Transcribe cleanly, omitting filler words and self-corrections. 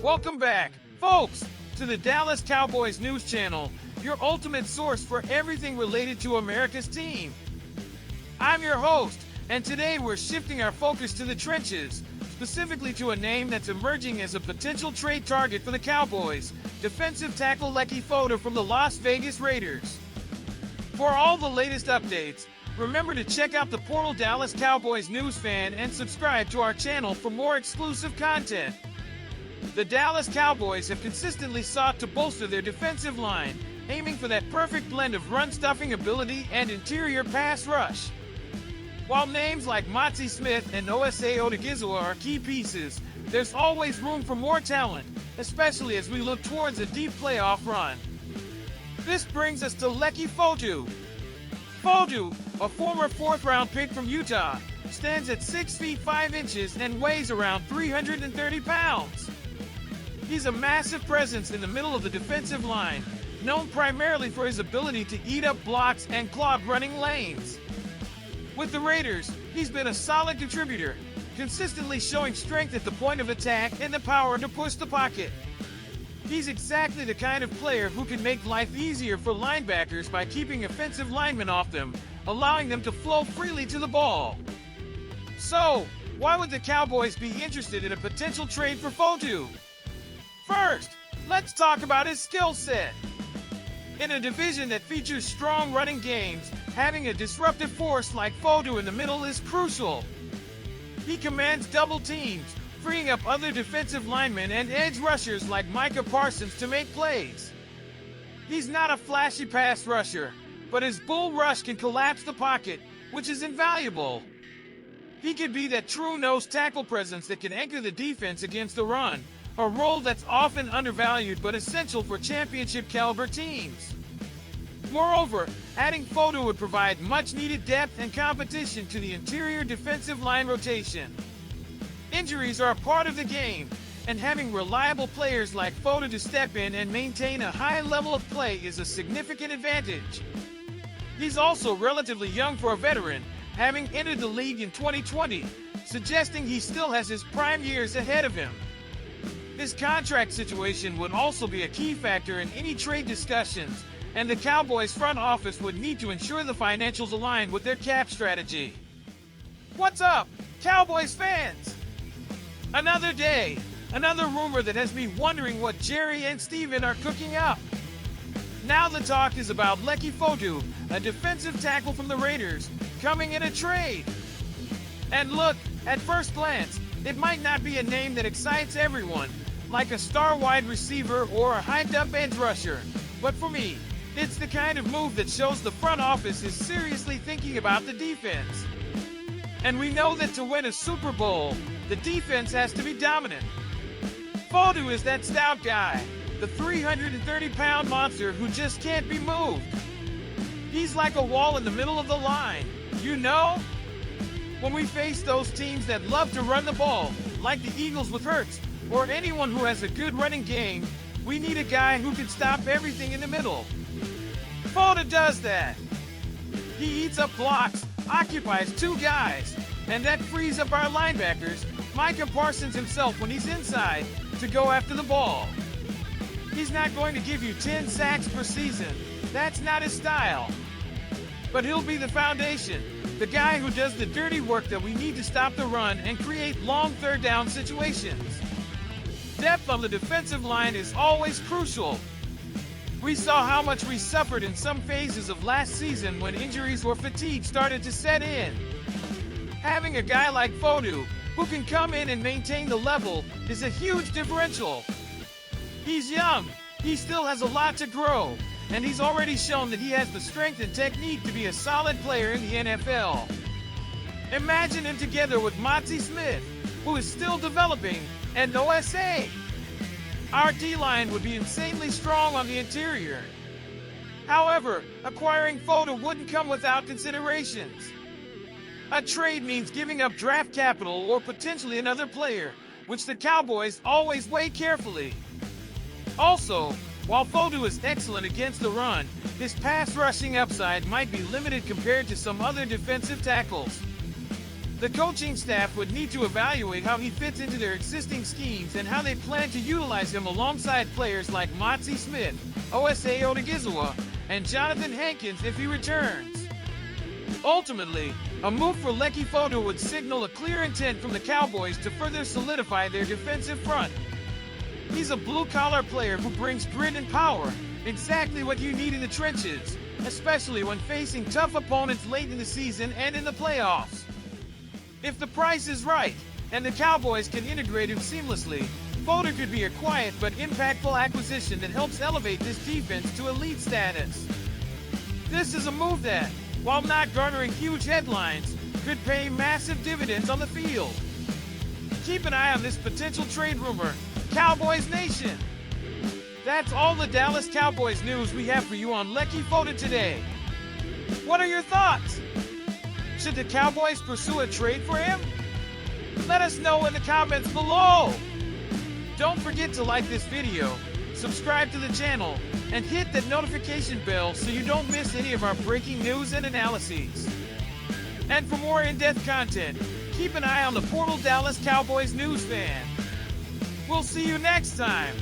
Welcome back, folks, to the Dallas Cowboys news channel, your ultimate source for everything related to America's team. I'm your host, and today we're shifting our focus to the trenches, specifically to a name that's emerging as a potential trade target for the Cowboys, defensive tackle Leki Fotu from the Las Vegas Raiders. For all the latest updates, remember to check out the Portal Dallas Cowboys news fan and subscribe to our channel for more exclusive content. The Dallas Cowboys have consistently sought to bolster their defensive line, aiming for that perfect blend of run-stuffing ability and interior pass rush. While names like Mozzie Smith and Osa Odigizua are key pieces, there's always room for more talent, especially as we look towards a deep playoff run. This brings us to Leki Fotu. Fotu, a former fourth-round pick from Utah, stands at 6 feet 5 inches and weighs around 330 pounds. He's a massive presence in the middle of the defensive line, known primarily for his ability to eat up blocks and clog running lanes. With the Raiders, he's been a solid contributor, consistently showing strength at the point of attack and the power to push the pocket. He's exactly the kind of player who can make life easier for linebackers by keeping offensive linemen off them, allowing them to flow freely to the ball. So, why would the Cowboys be interested in a potential trade for Fotu? First, let's talk about his skill set. In a division that features strong running games, having a disruptive force like Fotu in the middle is crucial. He commands double teams, freeing up other defensive linemen and edge rushers like Micah Parsons to make plays. He's not a flashy pass rusher, but his bull rush can collapse the pocket, which is invaluable. He could be that true nose tackle presence that can anchor the defense against the run, a role that's often undervalued but essential for championship-caliber teams. Moreover, adding Fotu would provide much-needed depth and competition to the interior defensive line rotation. Injuries are a part of the game, and having reliable players like Fotu to step in and maintain a high level of play is a significant advantage. He's also relatively young for a veteran, having entered the league in 2020, suggesting he still has his prime years ahead of him. His contract situation would also be a key factor in any trade discussions, and the Cowboys front office would need to ensure the financials align with their cap strategy. What's up, Cowboys fans? Another day, another rumor that has me wondering what Jerry and Steven are cooking up. Now the talk is about Leki Fotu, a defensive tackle from the Raiders, coming in a trade. And look, at first glance, it might not be a name that excites everyone, like a star wide receiver or a hyped-up edge rusher. But for me, it's the kind of move that shows the front office is seriously thinking about the defense. And we know that to win a Super Bowl, the defense has to be dominant. Fotu is that stout guy, the 330-pound monster who just can't be moved. He's like a wall in the middle of the line, you know? When we face those teams that love to run the ball, like the Eagles with Hurts, or anyone who has a good running game, we need a guy who can stop everything in the middle. Fotu does that. He eats up blocks, occupies two guys, and that frees up our linebackers, Micah Parsons himself when he's inside, to go after the ball. He's not going to give you 10 sacks per season. That's not his style. But he'll be the foundation, the guy who does the dirty work that we need to stop the run and create long third down situations. Depth on the defensive line is always crucial. We saw how much we suffered in some phases of last season when injuries or fatigue started to set in. Having a guy like Fotu, who can come in and maintain the level, is a huge differential. He's young, he still has a lot to grow, and he's already shown that he has the strength and technique to be a solid player in the NFL. Imagine him together with Mozzie Smith, who is still developing, and Osa. Our D-line would be insanely strong on the interior. However, acquiring Fotu wouldn't come without considerations. A trade means giving up draft capital or potentially another player, which the Cowboys always weigh carefully. Also, while Fotu is excellent against the run, his pass rushing upside might be limited compared to some other defensive tackles. The coaching staff would need to evaluate how he fits into their existing schemes and how they plan to utilize him alongside players like Motzi Smith, Osa Odigizua, and Jonathan Hankins if he returns. Ultimately, a move for Leki Fotu would signal a clear intent from the Cowboys to further solidify their defensive front. He's a blue-collar player who brings grit and power, exactly what you need in the trenches, especially when facing tough opponents late in the season and in the playoffs. If the price is right, and the Cowboys can integrate him seamlessly, Fotu could be a quiet but impactful acquisition that helps elevate this defense to elite status. This is a move that, while not garnering huge headlines, could pay massive dividends on the field. Keep an eye on this potential trade rumor, Cowboys Nation. That's all the Dallas Cowboys news we have for you on Leki Fotu today. What are your thoughts? Should the Cowboys pursue a trade for him? Let us know in the comments below. Don't forget to like this video, subscribe to the channel, and hit that notification bell so you don't miss any of our breaking news and analyses. And for more in-depth content, keep an eye on the Portal Dallas Cowboys News Fan. We'll see you next time.